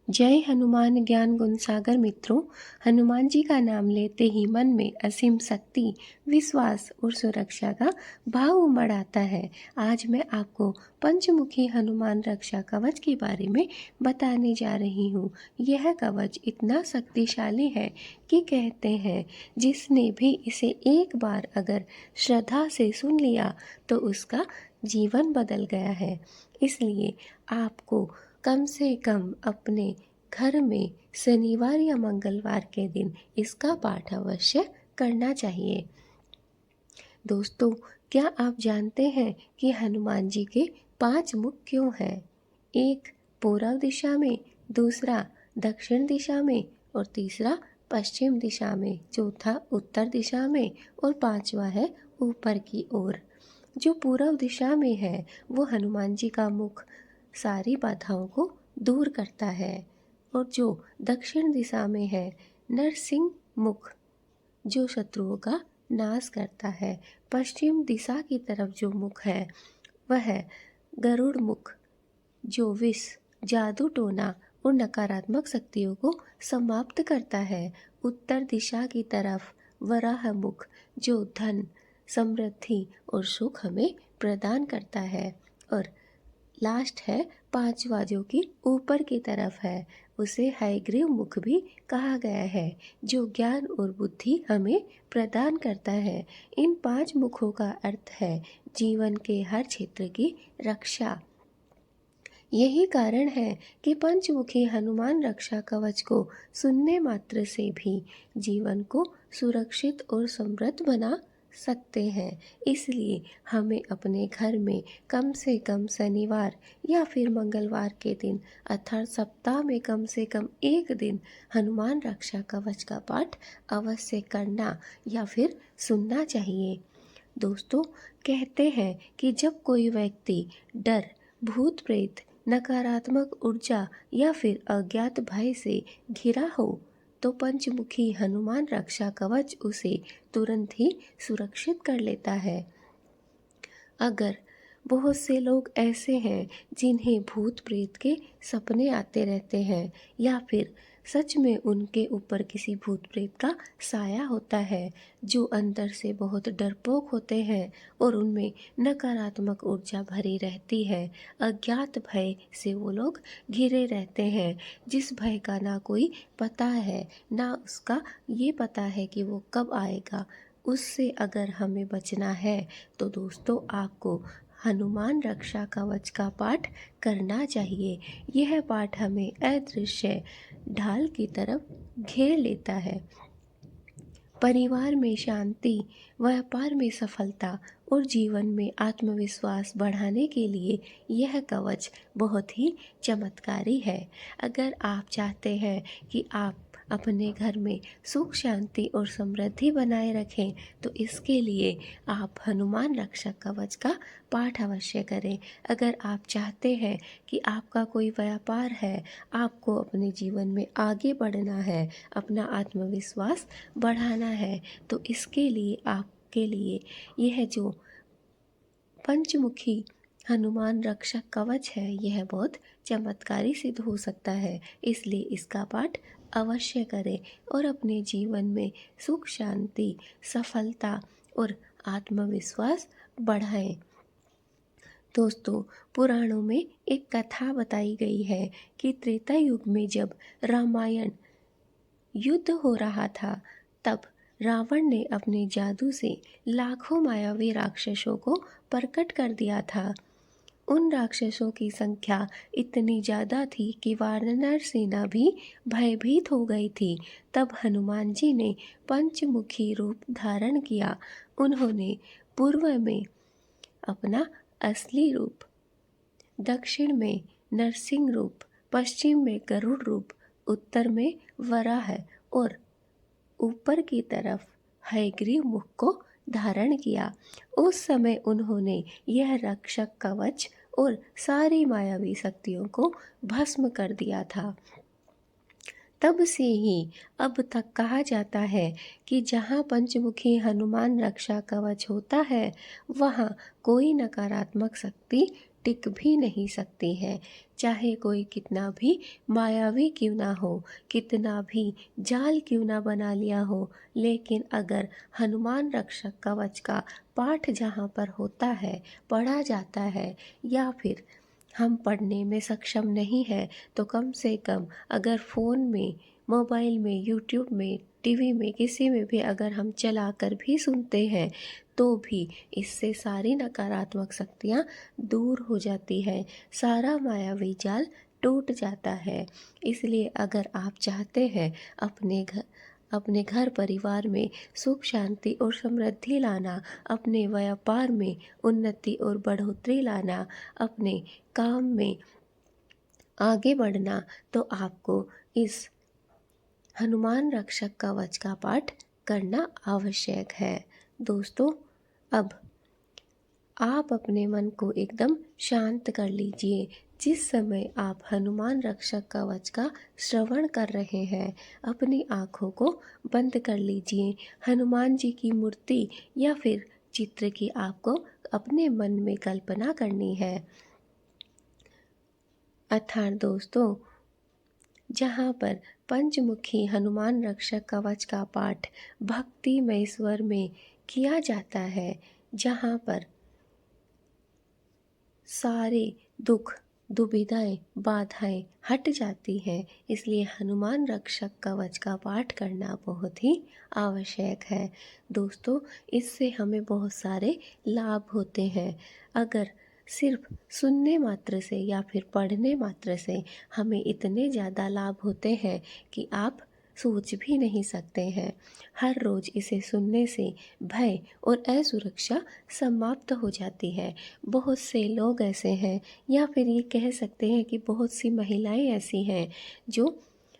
जय हनुमान ज्ञान गुण सागर मित्रों। हनुमान जी का नाम लेते ही मन में असीम शक्ति, विश्वास और सुरक्षा का भाव उमड़ आता है। आज मैं आपको पंचमुखी हनुमान रक्षा कवच के बारे में बताने जा रही हूँ। यह कवच इतना शक्तिशाली है कि कहते हैं जिसने भी इसे एक बार अगर श्रद्धा से सुन लिया तो उसका जीवन बदल गया है। इसलिए आपको कम से कम अपने घर में शनिवार या मंगलवार के दिन इसका पाठ अवश्य करना चाहिए। दोस्तों, क्या आप जानते हैं कि हनुमान जी के 5 मुख क्यों हैं? एक पूर्व दिशा में, दूसरा दक्षिण दिशा में और तीसरा पश्चिम दिशा में, चौथा उत्तर दिशा में और पांचवा है ऊपर की ओर। जो पूर्व दिशा में है वो हनुमान जी का मुख सारी बाधाओं को दूर करता है और जो दक्षिण दिशा में है नरसिंह मुख जो शत्रुओं का नाश करता है। पश्चिम दिशा की तरफ जो मुख है वह है गरुड़ मुख जो विष, जादू टोना और नकारात्मक शक्तियों को समाप्त करता है। उत्तर दिशा की तरफ वराह मुख जो धन, समृद्धि और सुख हमें प्रदान करता है। और लास्ट है पांचवा जो कि ऊपर की तरफ है, उसे हयग्रीव मुख भी कहा गया है जो ज्ञान और बुद्धि हमें प्रदान करता है। इन 5 मुखों का अर्थ है जीवन के हर क्षेत्र की रक्षा। यही कारण है कि पंचमुखी हनुमान रक्षा कवच को सुनने मात्र से भी जीवन को सुरक्षित और समृद्ध बना सकते हैं। इसलिए हमें अपने घर में कम से कम शनिवार या फिर मंगलवार के दिन अर्थात सप्ताह में कम से कम एक दिन हनुमान रक्षा कवच का पाठ अवश्य करना या फिर सुनना चाहिए। दोस्तों, कहते हैं कि जब कोई व्यक्ति डर, भूत प्रेत, नकारात्मक ऊर्जा या फिर अज्ञात भय से घिरा हो तो पंचमुखी हनुमान रक्षा कवच उसे तुरंत ही सुरक्षित कर लेता है। अगर बहुत से लोग ऐसे हैं जिन्हें भूत प्रेत के सपने आते रहते हैं या फिर सच में उनके ऊपर किसी भूत प्रेत का साया होता है, जो अंदर से बहुत डरपोक होते हैं और उनमें नकारात्मक ऊर्जा भरी रहती है। अज्ञात भय से वो लोग घिरे रहते हैं, जिस भय का ना कोई पता है ना उसका ये पता है कि वो कब आएगा। उससे अगर हमें बचना है तो दोस्तों आपको हनुमान रक्षा कवच का पाठ करना चाहिए। यह पाठ हमें अदृश्य ढाल की तरफ घेर लेता है। परिवार में शांति, व्यापार में सफलता और जीवन में आत्मविश्वास बढ़ाने के लिए यह कवच बहुत ही चमत्कारी है। अगर आप चाहते हैं कि आप अपने घर में सुख, शांति और समृद्धि बनाए रखें तो इसके लिए आप हनुमान रक्षा कवच का पाठ अवश्य करें। अगर आप चाहते हैं कि आपका कोई व्यापार है, आपको अपने जीवन में आगे बढ़ना है, अपना आत्मविश्वास बढ़ाना है, तो इसके लिए आपके लिए यह जो पंचमुखी हनुमान रक्षा कवच है यह बहुत चमत्कारी सिद्ध हो सकता है। इसलिए इसका पाठ अवश्य करें और अपने जीवन में सुख, शांति, सफलता और आत्मविश्वास बढ़ाएं। दोस्तों, पुराणों में एक कथा बताई गई है कि त्रेता युग में जब रामायण युद्ध हो रहा था तब रावण ने अपने जादू से लाखों मायावी राक्षसों को प्रकट कर दिया था। उन राक्षसों की संख्या इतनी ज्यादा थी कि वानर सेना भी भयभीत हो गई थी। तब हनुमान जी ने पंचमुखी रूप धारण किया। उन्होंने पूर्व में अपना असली रूप, दक्षिण में नरसिंह रूप, पश्चिम में गरुड़ रूप, उत्तर में वराह और ऊपर की तरफ हयग्रीव मुख को धारण किया। उस समय उन्होंने यह रक्षक कवच और सारी मायावी शक्तियों को भस्म कर दिया था। तब से ही अब तक कहा जाता है कि जहाँ पंचमुखी हनुमान रक्षा कवच होता है वहाँ कोई नकारात्मक शक्ति टिक भी नहीं सकती है। चाहे कोई कितना भी मायावी क्यों ना हो, कितना भी जाल क्यों ना बना लिया हो, लेकिन अगर हनुमान रक्षक कवच का पाठ जहाँ पर होता है, पढ़ा जाता है, या फिर हम पढ़ने में सक्षम नहीं हैं तो कम से कम अगर फ़ोन में, मोबाइल में, यूट्यूब में, टीवी में, किसी में भी अगर हम चलाकर भी सुनते हैं तो भी इससे सारी नकारात्मक शक्तियाँ दूर हो जाती है, सारा मायावी जाल टूट जाता है। इसलिए अगर आप चाहते हैं अपने घर परिवार में सुख शांति और समृद्धि लाना, अपने व्यापार में उन्नति और बढ़ोतरी लाना, अपने काम में आगे बढ़ना, तो आपको इस हनुमान रक्षक कवच का पाठ करना आवश्यक है। दोस्तों, अब आप अपने मन को एकदम शांत कर लीजिए। जिस समय आप हनुमान रक्षक कवच का श्रवण कर रहे हैं, अपनी आँखों को बंद कर लीजिए। हनुमान जी की मूर्ति या फिर चित्र की आपको अपने मन में कल्पना करनी है। अर्थात दोस्तों, जहाँ पर पंचमुखी हनुमान रक्षक कवच का पाठ भक्तिमय स्वर में किया जाता है, जहाँ पर सारे दुख, दुविधाएं, बाधाएं हट जाती हैं। इसलिए हनुमान रक्षक कवच का पाठ करना बहुत ही आवश्यक है। दोस्तों, इससे हमें बहुत सारे लाभ होते हैं। अगर सिर्फ सुनने मात्र से या फिर पढ़ने मात्र से हमें इतने ज़्यादा लाभ होते हैं कि आप सोच भी नहीं सकते हैं। हर रोज़ इसे सुनने से भय और असुरक्षा समाप्त हो जाती है। बहुत से लोग ऐसे हैं, या फिर ये कह सकते हैं कि बहुत सी महिलाएं ऐसी हैं जो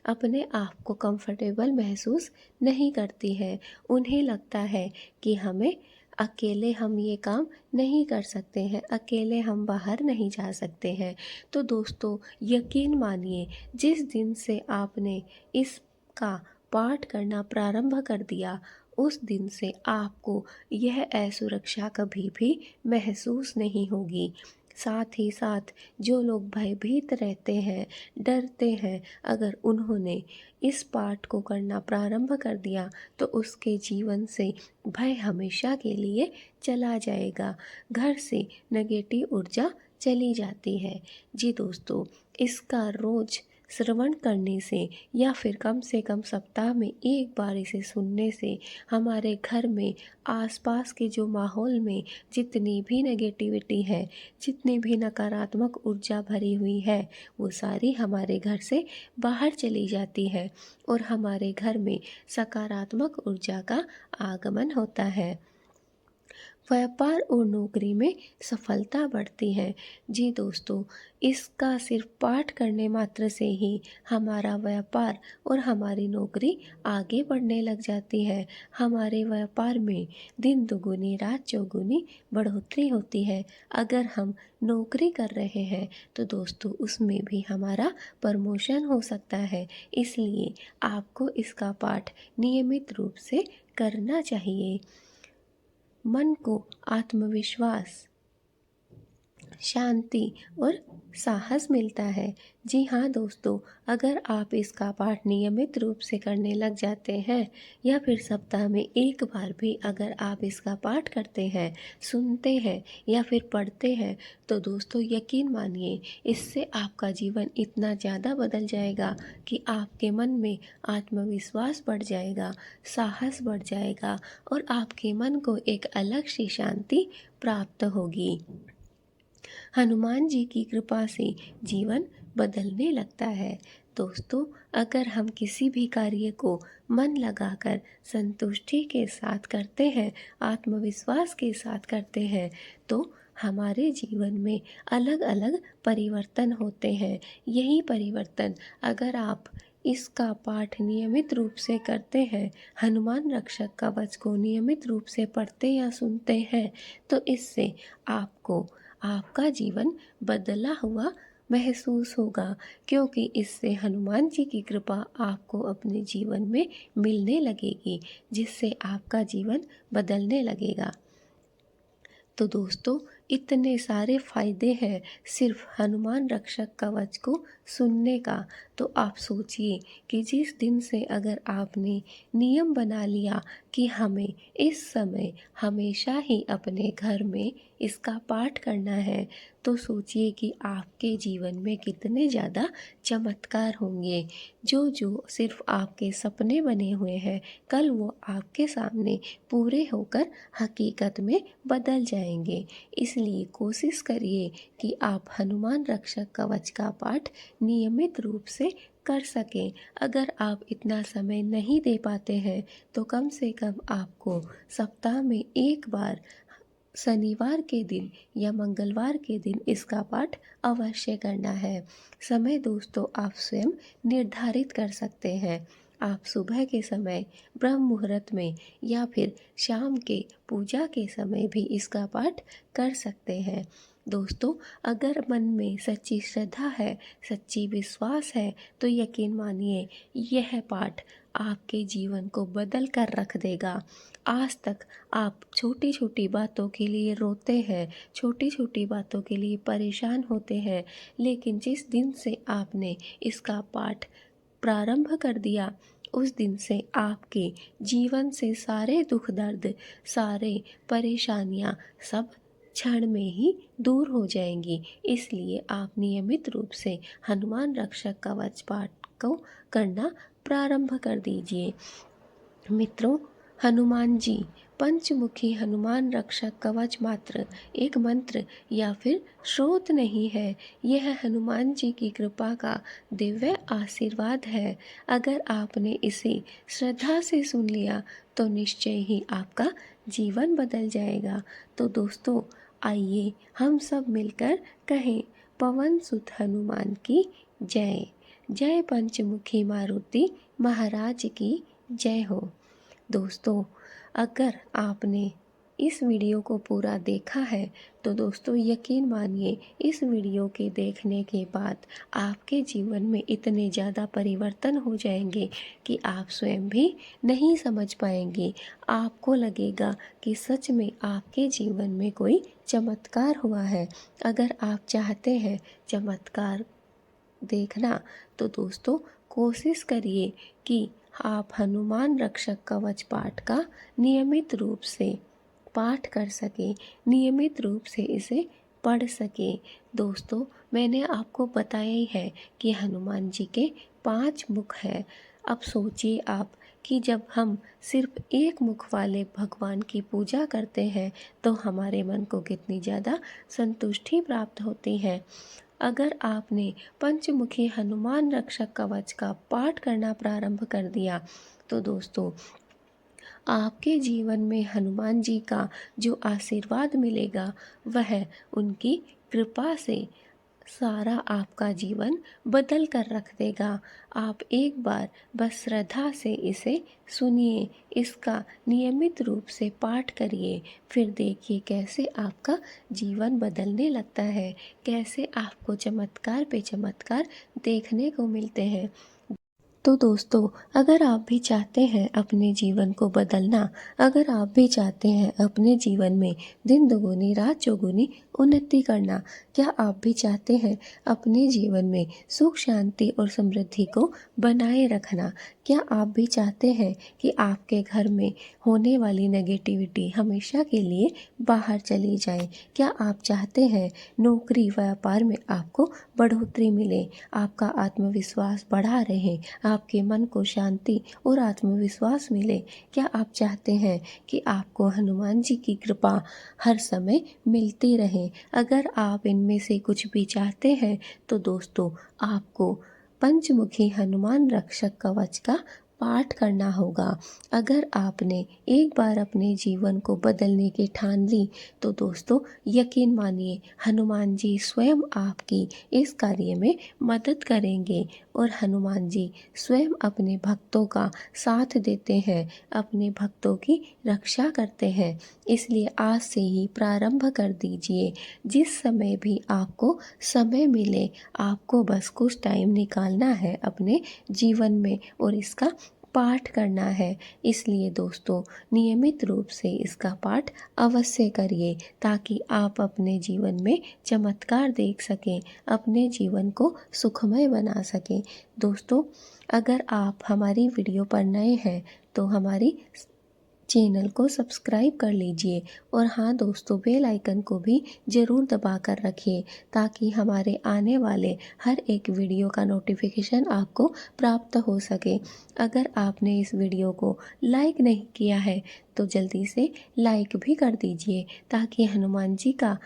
अपने आप को कंफर्टेबल महसूस नहीं करती हैं। उन्हें लगता है कि हमें अकेले हम ये काम नहीं कर सकते हैं, अकेले हम बाहर नहीं जा सकते हैं। तो दोस्तों, यकीन मानिए, जिस दिन से आपने इसका पाठ करना प्रारंभ कर दिया, उस दिन से आपको यह असुरक्षा कभी भी महसूस नहीं होगी। साथ ही साथ जो लोग भयभीत रहते हैं, डरते हैं, अगर उन्होंने इस पाठ को करना प्रारंभ कर दिया तो उसके जीवन से भय हमेशा के लिए चला जाएगा। घर से नेगेटिव ऊर्जा चली जाती है। जी दोस्तों, इसका रोज़ श्रवण करने से या फिर कम से कम सप्ताह में एक बार इसे सुनने से हमारे घर में, आसपास के जो माहौल में जितनी भी नेगेटिविटी है, जितनी भी नकारात्मक ऊर्जा भरी हुई है, वो सारी हमारे घर से बाहर चली जाती है और हमारे घर में सकारात्मक ऊर्जा का आगमन होता है। व्यापार और नौकरी में सफलता बढ़ती है। जी दोस्तों, इसका सिर्फ पाठ करने मात्र से ही हमारा व्यापार और हमारी नौकरी आगे बढ़ने लग जाती है। हमारे व्यापार में दिन दुगुनी रात चौगुनी बढ़ोतरी होती है। अगर हम नौकरी कर रहे हैं तो दोस्तों, उसमें भी हमारा प्रमोशन हो सकता है। इसलिए आपको इसका पाठ नियमित रूप से करना चाहिए। मन को आत्मविश्वास, शांति और साहस मिलता है। जी हाँ दोस्तों, अगर आप इसका पाठ नियमित रूप से करने लग जाते हैं या फिर सप्ताह में एक बार भी अगर आप इसका पाठ करते हैं, सुनते हैं या फिर पढ़ते हैं, तो दोस्तों यकीन मानिए, इससे आपका जीवन इतना ज़्यादा बदल जाएगा कि आपके मन में आत्मविश्वास बढ़ जाएगा, साहस बढ़ जाएगा और आपके मन को एक अलग सी शांति प्राप्त होगी। हनुमान जी की कृपा से जीवन बदलने लगता है। दोस्तों, अगर हम किसी भी कार्य को मन लगाकर संतुष्टि के साथ करते हैं, आत्मविश्वास के साथ करते हैं, तो हमारे जीवन में अलग अलग परिवर्तन होते हैं। यही परिवर्तन अगर आप इसका पाठ नियमित रूप से करते हैं, हनुमान रक्षक कवच को नियमित रूप से पढ़ते या सुनते हैं, तो इससे आपको आपका जीवन बदला हुआ महसूस होगा, क्योंकि इससे हनुमान जी की कृपा आपको अपने जीवन में मिलने लगेगी, जिससे आपका जीवन बदलने लगेगा। तो दोस्तों, इतने सारे फायदे हैं सिर्फ हनुमान रक्षक कवच को सुनने का। तो आप सोचिए कि जिस दिन से अगर आपने नियम बना लिया कि हमें इस समय हमेशा ही अपने घर में इसका पाठ करना है, तो सोचिए कि आपके जीवन में कितने ज़्यादा चमत्कार होंगे। जो जो सिर्फ आपके सपने बने हुए हैं, कल वो आपके सामने पूरे होकर हकीकत में बदल जाएंगे। इसलिए कोशिश करिए कि आप हनुमान रक्षक कवच का पाठ नियमित रूप से कर सकें। अगर आप इतना समय नहीं दे पाते हैं तो कम से कम आपको सप्ताह में एक बार शनिवार के दिन या मंगलवार के दिन इसका पाठ अवश्य करना है। समय दोस्तों आप स्वयं निर्धारित कर सकते हैं। आप सुबह के समय ब्रह्म मुहूर्त में या फिर शाम के पूजा के समय भी इसका पाठ कर सकते हैं। दोस्तों, अगर मन में सच्ची श्रद्धा है, सच्ची विश्वास है, तो यकीन मानिए यह पाठ आपके जीवन को बदल कर रख देगा। आज तक आप छोटी छोटी बातों के लिए रोते हैं, छोटी छोटी बातों के लिए परेशान होते हैं, लेकिन जिस दिन से आपने इसका पाठ प्रारंभ कर दिया, उस दिन से आपके जीवन से सारे दुख दर्द, सारे परेशानियां सब क्षण में ही दूर हो जाएंगी। इसलिए आप नियमित रूप से हनुमान रक्षक कवच पाठ को करना प्रारंभ कर दीजिए। मित्रों, हनुमान जी पंचमुखी हनुमान रक्षक कवच मात्र एक मंत्र या फिर स्रोत नहीं है, यह हनुमान जी की कृपा का दिव्य आशीर्वाद है। अगर आपने इसे श्रद्धा से सुन लिया तो निश्चय ही आपका जीवन बदल जाएगा। तो दोस्तों, आइए हम सब मिलकर कहें, पवन सुत हनुमान की जय। जय पंचमुखी मारुति महाराज की जय हो। दोस्तों, अगर आपने इस वीडियो को पूरा देखा है तो दोस्तों यकीन मानिए इस वीडियो के देखने के बाद आपके जीवन में इतने ज़्यादा परिवर्तन हो जाएंगे कि आप स्वयं भी नहीं समझ पाएंगे। आपको लगेगा कि सच में आपके जीवन में कोई चमत्कार हुआ है। अगर आप चाहते हैं चमत्कार देखना तो दोस्तों कोशिश करिए कि आप हनुमान रक्षक कवच पाठ का नियमित रूप से पाठ कर सकें, नियमित रूप से इसे पढ़ सकें। दोस्तों, मैंने आपको बताया ही है कि हनुमान जी के 5 मुख हैं। अब सोचिए आप कि जब हम सिर्फ एक मुख वाले भगवान की पूजा करते हैं तो हमारे मन को कितनी ज़्यादा संतुष्टि प्राप्त होती है। अगर आपने पंचमुखी हनुमान रक्षक कवच का पाठ करना प्रारंभ कर दिया तो दोस्तों आपके जीवन में हनुमान जी का जो आशीर्वाद मिलेगा वह उनकी कृपा से सारा आपका जीवन बदल कर रख देगा। आप एक बार बस श्रद्धा से इसे सुनिए, इसका नियमित रूप से पाठ करिए, फिर देखिए कैसे आपका जीवन बदलने लगता है, कैसे आपको चमत्कार पे चमत्कार देखने को मिलते हैं। तो दोस्तों, अगर आप भी चाहते हैं अपने जीवन को बदलना, अगर आप भी चाहते हैं अपने जीवन में दिन दोगुनी रात चौगुनी उन्नति करना, क्या आप भी चाहते हैं अपने जीवन में सुख शांति और समृद्धि को बनाए रखना, क्या आप भी चाहते हैं कि आपके घर में होने वाली नेगेटिविटी हमेशा के लिए बाहर चली जाए, क्या आप चाहते हैं नौकरी व्यापार में आपको बढ़ोतरी मिले, आपका आत्मविश्वास बढ़ा रहे, आपके मन को शांति और आत्मविश्वास मिले, क्या आप चाहते हैं कि आपको हनुमान जी की कृपा हर समय मिलती रहे? अगर आप इनमें से कुछ भी चाहते हैं तो दोस्तों आपको पंचमुखी हनुमान रक्षक कवच का पाठ करना होगा। अगर आपने एक बार अपने जीवन को बदलने की ठान ली तो दोस्तों यकीन मानिए हनुमान जी स्वयं आपकी इस कार्य में मदद करेंगे और हनुमान जी स्वयं अपने भक्तों का साथ देते हैं, अपने भक्तों की रक्षा करते हैं। इसलिए आज से ही प्रारंभ कर दीजिए। जिस समय भी आपको समय मिले, आपको बस कुछ टाइम निकालना है अपने जीवन में और इसका पाठ करना है। इसलिए दोस्तों नियमित रूप से इसका पाठ अवश्य करिए ताकि आप अपने जीवन में चमत्कार देख सकें, अपने जीवन को सुखमय बना सकें। दोस्तों अगर आप हमारी वीडियो पर नए हैं तो हमारी चैनल को सब्सक्राइब कर लीजिए और हाँ दोस्तों बेल आइकन को भी ज़रूर दबा कर रखिए ताकि हमारे आने वाले हर एक वीडियो का नोटिफिकेशन आपको प्राप्त हो सके। अगर आपने इस वीडियो को लाइक नहीं किया है तो जल्दी से लाइक भी कर दीजिए ताकि हनुमान जी का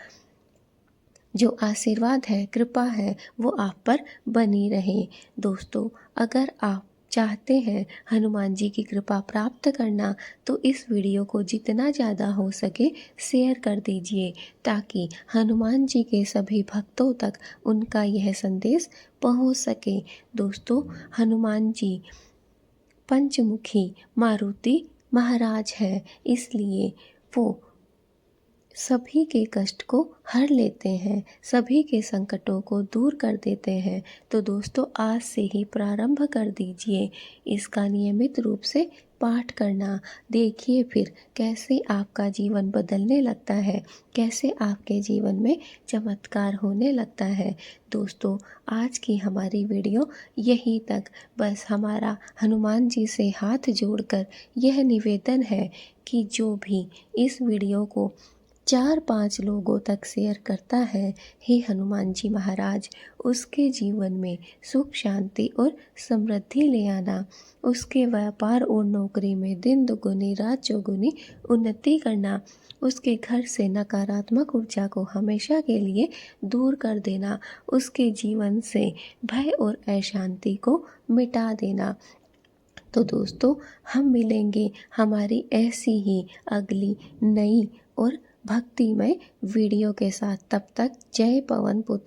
जो आशीर्वाद है, कृपा है, वो आप पर बनी रहे। दोस्तों अगर आप चाहते हैं हनुमान जी की कृपा प्राप्त करना तो इस वीडियो को जितना ज़्यादा हो सके शेयर कर दीजिए ताकि हनुमान जी के सभी भक्तों तक उनका यह संदेश पहुंच सके। दोस्तों हनुमान जी पंचमुखी मारुति महाराज है, इसलिए वो सभी के कष्ट को हर लेते हैं, सभी के संकटों को दूर कर देते हैं। तो दोस्तों आज से ही प्रारंभ कर दीजिए इसका नियमित रूप से पाठ करना। देखिए फिर कैसे आपका जीवन बदलने लगता है, कैसे आपके जीवन में चमत्कार होने लगता है। दोस्तों आज की हमारी वीडियो यहीं तक। बस हमारा हनुमान जी से हाथ जोड़कर यह निवेदन है कि जो भी इस वीडियो को 4-5 लोगों तक शेयर करता है, हे हनुमान जी महाराज उसके जीवन में सुख शांति और समृद्धि ले आना, उसके व्यापार और नौकरी में दिन दुगुनी रात चौगुनी उन्नति करना, उसके घर से नकारात्मक ऊर्जा को हमेशा के लिए दूर कर देना, उसके जीवन से भय और अशांति को मिटा देना। तो दोस्तों हम मिलेंगे हमारी ऐसी ही अगली नई और भक्तिमय वीडियो के साथ। तब तक जय पवन पुत्र।